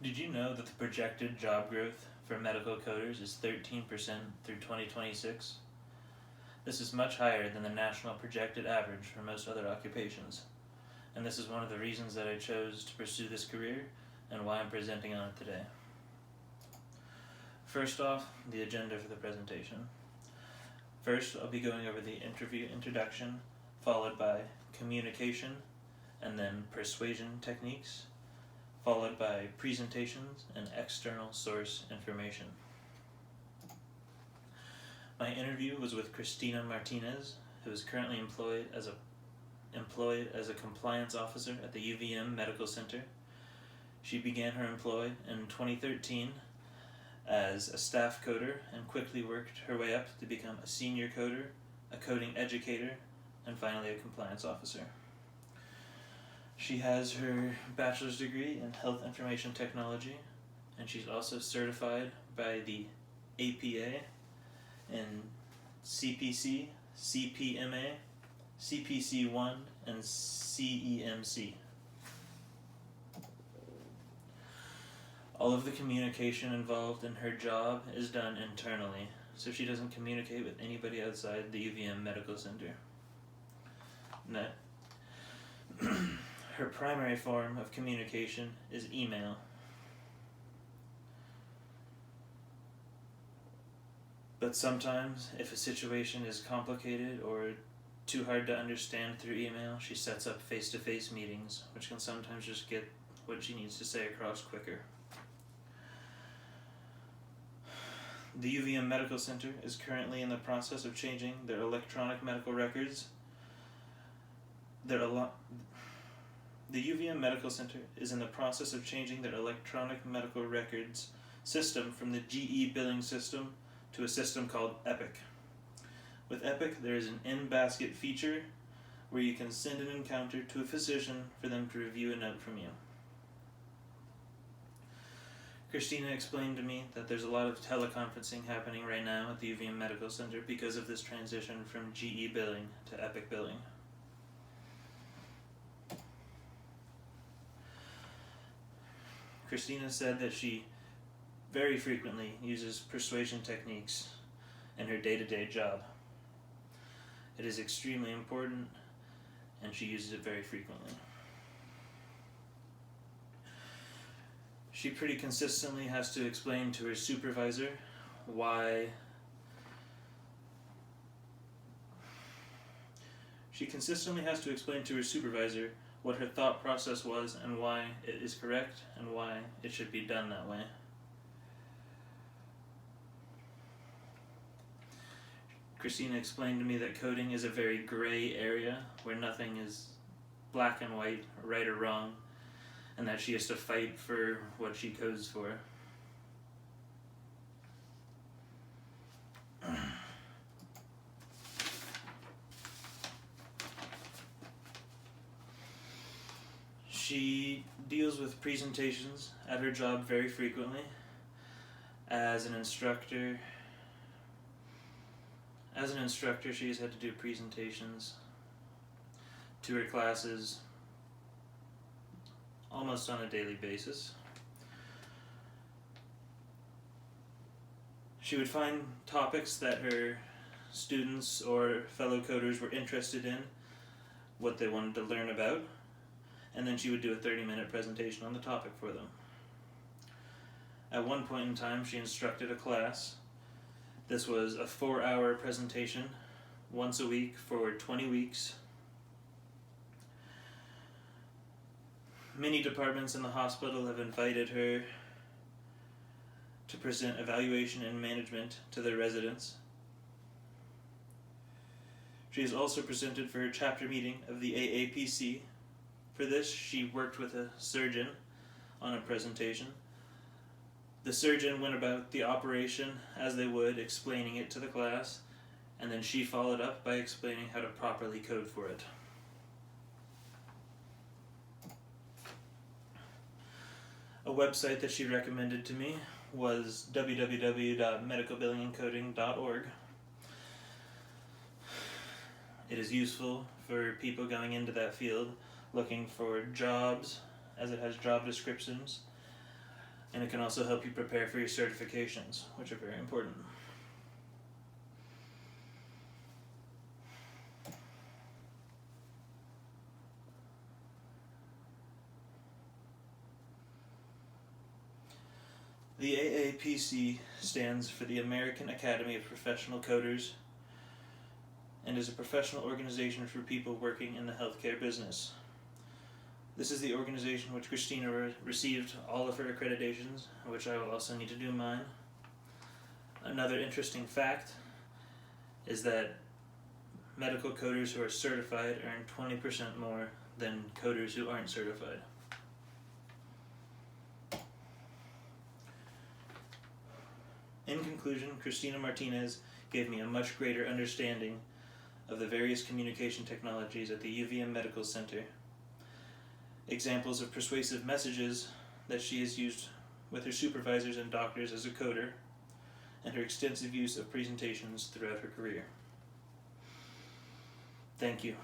Did you know that the projected job growth for medical coders is 13% through 2026? This is much higher than the national projected average for most other occupations, and this is one of the reasons that I chose to pursue this career and why I'm presenting on it today. First off, the agenda for the presentation. First, I'll be going over the interview introduction, followed by communication, and then persuasion techniques, followed by presentations and external source information. My interview was with Christina Martinez, who is currently employed as a compliance officer at the UVM Medical Center. She began her employ in 2013 as a staff coder and quickly worked her way up to become a senior coder, a coding educator, and finally a compliance officer. She has her bachelor's degree in health information technology, and she's also certified by the APA in CPC, CPMA, CPC1, and CEMC. All of the communication involved in her job is done internally, so she doesn't communicate with anybody outside the UVM Medical Center. Her primary form of communication is email. But sometimes, if a situation is complicated or too hard to understand through email, she sets up face-to-face meetings, which can sometimes just get what she needs to say across quicker. The UVM Medical Center is currently in the process of changing their electronic medical records. The UVM Medical Center is in the process of changing their electronic medical records system from the GE billing system to a system called Epic. With Epic, there is an in-basket feature where you can send an encounter to a physician for them to review a note from you. Christina explained to me that there's a lot of teleconferencing happening right now at the UVM Medical Center because of this transition from GE billing to Epic billing. Christina said that she very frequently uses persuasion techniques in her day-to-day job. It is extremely important, and she uses it very frequently. She pretty consistently has to explain to her supervisor what her thought process was and why it is correct and why it should be done that way. Christina explained to me that coding is a very gray area where nothing is black and white, right or wrong, and that she has to fight for what she codes for. She deals with presentations at her job very frequently. As an instructor, she has had to do presentations to her classes almost on a daily basis. She would find topics that her students or fellow coders were interested in, what they wanted to learn about, and then she would do a 30-minute presentation on the topic for them. At one point in time, she instructed a class. This was a 4-hour presentation, once a week for 20 weeks. Many departments in the hospital have invited her to present evaluation and management to their residents. She has also presented for her chapter meeting of the AAPC. For this, she worked with a surgeon on a presentation. The surgeon went about the operation as they would, explaining it to the class, and then she followed up by explaining how to properly code for it. A website that she recommended to me was www.medicalbillingandcoding.org. It is useful for people going into that field looking for jobs, as it has job descriptions, And it can also help you prepare for your certifications, which are very important. The AAPC stands for the American Academy of Professional Coders and is a professional organization for people working in the healthcare business. This is the organization which Christina received all of her accreditations, which I will also need to do mine. Another interesting fact is that medical coders who are certified earn 20% more than coders who aren't certified. In conclusion, Christina Martinez gave me a much greater understanding of the various communication technologies at the UVM Medical Center, examples of persuasive messages that she has used with her supervisors and doctors as a coder, and her extensive use of presentations throughout her career. Thank you.